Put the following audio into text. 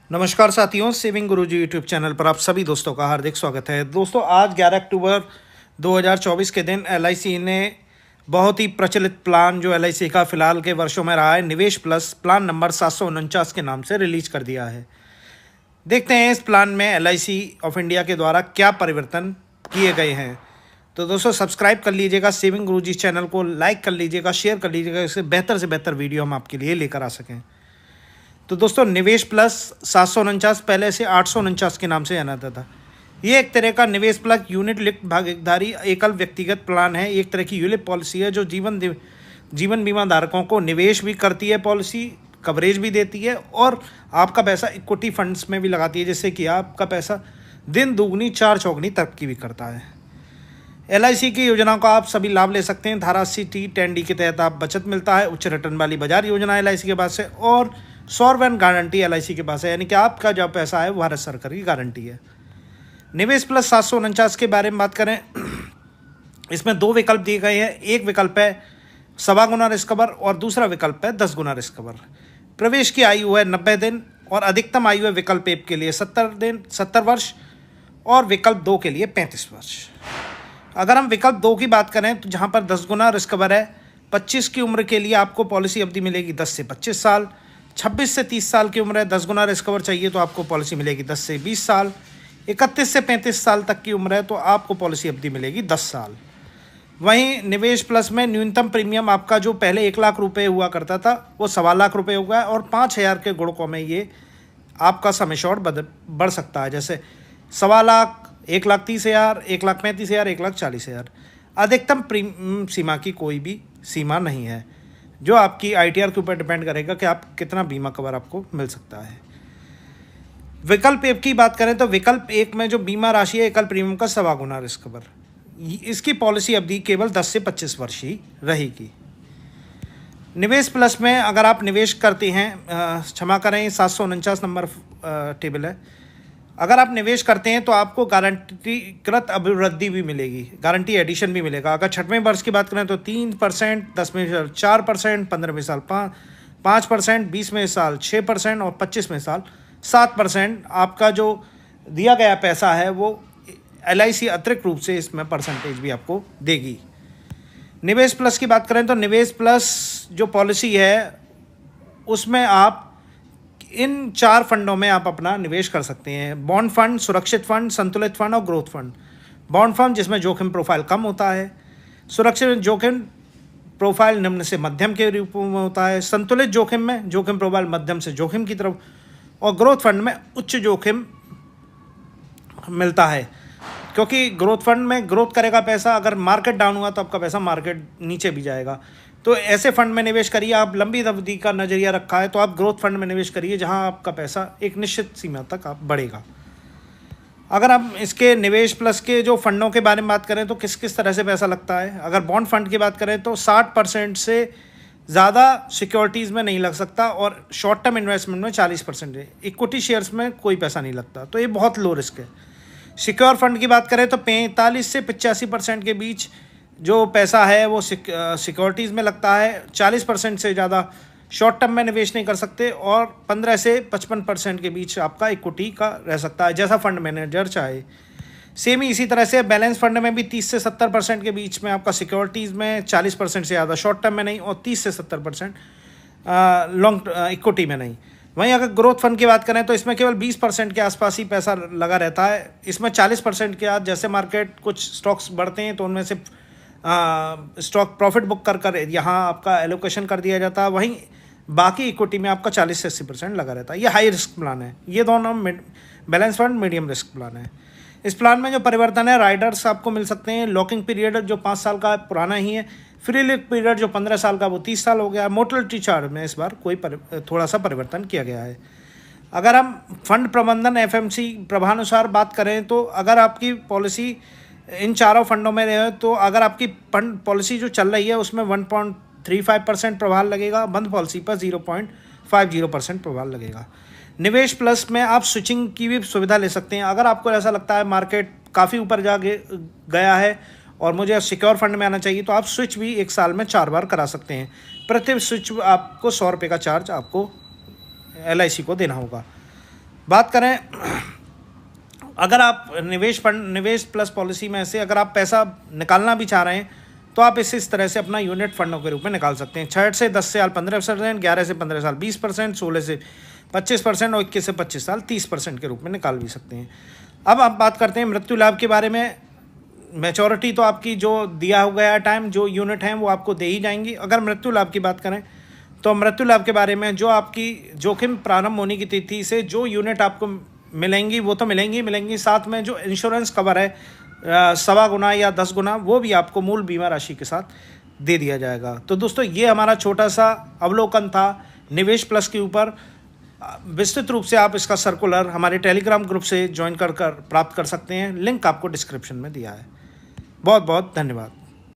नमस्कार साथियों, सेविंग गुरुजी YouTube channel पर आप सभी दोस्तों का हार्दिक स्वागत है। दोस्तों, आज 11 अक्टूबर 2024 के दिन एलआईसी ने बहुत ही प्रचलित प्लान जो एलआईसी का फिलहाल के वर्षों में रहा है, निवेश प्लस प्लान नंबर 749 के नाम से रिलीज कर दिया है। देखते हैं इस प्लान में एलआईसी ऑफ इंडिया के द्वारा क्या परिवर्तन किए गए हैं। तो दोस्तों, सब्सक्राइब कर लीजिएगा सेविंग गुरुजी चैनल को, लाइक कर लीजिएगा, शेयर कर लीजिएगा, इससे बेहतर से बेहतर वीडियो हम आपके लिए लेकर आ सकें। तो दोस्तों, निवेश प्लस 749 पहले से 849 के नाम से जाना जाता था। ये एक तरह का निवेश प्लस यूनिट लिंक्ड भागीदारी एकल व्यक्तिगत प्लान है। एक तरह की यूलिप पॉलिसी है जो जीवन बीमा धारकों को निवेश भी करती है, पॉलिसी कवरेज भी देती है और आपका पैसा इक्विटी फंड्स में भी लगाती है, जिससे कि आपका पैसा दिन दुगनी चार चौगनी तरक्की भी करता है। एलआईसी की योजनाओं का आप सभी लाभ ले सकते हैं। धारा 80T 10D के तहत आप बचत मिलता है। उच्च रिटर्न वाली बाजार योजना एलआईसी के पास है और सॉवरेन गारंटी एलआईसी के पास है, यानी कि आपका जो पैसा है वो भारत सरकार की गारंटी है। निवेश प्लस 749 के बारे में बात करें, इसमें दो विकल्प दिए गए हैं। एक विकल्प है 1.25 गुना रिस्क कवर और दूसरा विकल्प है 10 गुना रिस्क कवर। प्रवेश की आयु है 90 दिन और अधिकतम आयु है विकल्प 1 के लिए 70 वर्ष और विकल्प 2 के लिए 35 वर्ष। अगर हम विकल्प 2 की बात करें तो जहाँ पर 10 गुना रिस्क कवर है, 25 की उम्र के लिए आपको पॉलिसी अवधि मिलेगी 10 से 25 साल। 26 से 30 साल की उम्र है, 10 गुना रिस्क कवर चाहिए तो आपको पॉलिसी मिलेगी 10 से 20 साल। 31 से 35 साल तक की उम्र है तो आपको पॉलिसी अवधि मिलेगी 10 साल। वहीं निवेश प्लस में न्यूनतम प्रीमियम आपका जो पहले 1 लाख रुपये हुआ करता था वो 1.25 लाख रुपये हो गया और 5,000 के गुणकों में ये आपका सम एश्योर्ड बढ़ सकता है, जैसे 1.25 लाख, 1,30,000, 1,35,000, 1,40,000। अधिकतम प्रीमियम सीमा की कोई भी सीमा नहीं है, जो आपकी आईटीआर के ऊपर डिपेंड करेगा कि आप कितना बीमा कवर आपको मिल सकता है। विकल्प 1 की बात करें तो विकल्प 1 में जो बीमा राशि है एकल प्रीमियम का 1.25 गुना रिस्क कवर, इसकी पॉलिसी अवधि केवल 10 से 25 वर्ष ही रहेगी। निवेश प्लस में अगर आप निवेश करते हैं, क्षमा करें 749 नंबर टेबल है, अगर आप निवेश करते हैं तो आपको गारंटीकृत अभिवृद्धि भी मिलेगी, गारंटी एडिशन भी मिलेगा। अगर 6वें वर्ष की बात करें तो 3%, 10वें साल 4%, 15वें साल 5%, 20वें साल 6% और 25वें साल 7% आपका जो दिया गया पैसा है वो एलआईसी अतिरिक्त रूप से इसमें परसेंटेज भी आपको देगी। निवेश प्लस की बात करें तो निवेश प्लस जो पॉलिसी है उसमें आप इन 4 फंडों में आप अपना निवेश कर सकते हैं। बॉन्ड फंड, सुरक्षित फंड, संतुलित फंड और ग्रोथ फंड। बॉन्ड फंड जिसमें जोखिम प्रोफाइल कम होता है, सुरक्षित जोखिम प्रोफाइल निम्न से मध्यम के रूप में होता है, संतुलित जोखिम में जोखिम प्रोफाइल मध्यम से जोखिम की तरफ और ग्रोथ फंड में उच्च जोखिम मिलता है, क्योंकि ग्रोथ फंड में ग्रोथ करेगा पैसा, अगर मार्केट डाउन हुआ तो आपका पैसा मार्केट नीचे भी जाएगा। तो ऐसे फंड में निवेश करिए। आप लंबी अवधि का नजरिया रखा है तो आप ग्रोथ फंड में निवेश करिए, जहां आपका पैसा एक निश्चित सीमा तक आप बढ़ेगा। अगर हम इसके निवेश प्लस के जो फंडों के बारे में बात करें तो किस किस तरह से पैसा लगता है। अगर बॉन्ड फंड की बात करें तो 60% से ज़्यादा सिक्योरिटीज़ में नहीं लग सकता और शॉर्ट टर्म इन्वेस्टमेंट में 40% है। इक्विटी शेयर्स में कोई पैसा नहीं लगता, तो ये बहुत लो रिस्क है। सिक्योर फंड की बात करें तो 45 से 85% के बीच जो पैसा है वो सिक्योरिटीज़ में लगता है। 40% से ज़्यादा शॉर्ट टर्म में निवेश नहीं कर सकते और 15 से 55% के बीच आपका इक्विटी का रह सकता है, जैसा फंड मैनेजर चाहे। सेम ही इसी तरह से बैलेंस फंड में भी 30 से 70% के बीच में आपका सिक्योरिटीज़ में, 40% से ज़्यादा शॉर्ट टर्म में नहीं और 30 से 70% लॉन्ग इक्विटी में नहीं। वहीं अगर ग्रोथ फंड की बात करें तो इसमें केवल 20% के आसपास ही पैसा लगा रहता है। इसमें 40% के आज जैसे मार्केट कुछ स्टॉक्स बढ़ते हैं तो उनमें से स्टॉक प्रॉफिट बुक कर यहाँ आपका एलोकेशन कर दिया जाता है। वहीं बाकी इक्विटी में आपका 40 से 80% लगा रहता है। ये हाई रिस्क प्लान है। ये दोनों balance fund medium risk plan है। इस प्लान में जो परिवर्तन है, राइडर्स आपको मिल सकते हैं। लॉकिंग पीरियड जो 5 साल का पुराना ही है। फ्री लॉक पीरियड जो 15 साल का वो 30 साल हो गया। मोर्टलिटी चार्ज में इस बार थोड़ा सा परिवर्तन किया गया है। अगर हम फंड प्रबंधन एफएमसी प्रभानुसार बात करें तो अगर आपकी पॉलिसी इन चारों फंडों में रहे तो अगर आपकी फंड पॉलिसी जो चल रही है उसमें 1.35% प्रभार लगेगा, बंद पॉलिसी पर 0.50% प्रभार लगेगा। निवेश प्लस में आप स्विचिंग की भी सुविधा ले सकते हैं। अगर आपको ऐसा लगता है मार्केट काफ़ी ऊपर जा गया है और मुझे सिक्योर फंड में आना चाहिए तो आप स्विच भी 1 साल में 4 बार करा सकते हैं। प्रति स्विच आपको 100 रुपये का चार्ज आपको एलआईसी को देना होगा। बात करें अगर आप निवेश प्लस पॉलिसी में से अगर आप पैसा निकालना भी चाह रहे हैं तो आप इस तरह से अपना यूनिट फंडों के रूप में निकाल सकते हैं। 6 से 10 साल 15%, 11 से 15 साल 20%, 16 से 25% और 21 से 25 साल 30% के रूप में निकाल भी सकते हैं। अब आप बात करते हैं मृत्यु लाभ के बारे में। मैच्योरिटी तो आपकी जो दिया हो गया टाइम, जो यूनिट हैं वो आपको दे ही जाएंगी। अगर मृत्यु लाभ की बात करें तो मृत्यु लाभ के बारे में जो आपकी जोखिम प्रारंभ होने की तिथि से जो यूनिट आपको मिलेंगी वो तो मिलेंगी, साथ में जो इंश्योरेंस कवर है 1.25 गुना या 10 गुना वो भी आपको मूल बीमा राशि के साथ दे दिया जाएगा। तो दोस्तों ये हमारा छोटा सा अवलोकन था निवेश प्लस के ऊपर। विस्तृत रूप से आप इसका सर्कुलर हमारे टेलीग्राम ग्रुप से ज्वाइन कर प्राप्त कर सकते हैं। लिंक आपको डिस्क्रिप्शन में दिया है। बहुत बहुत धन्यवाद।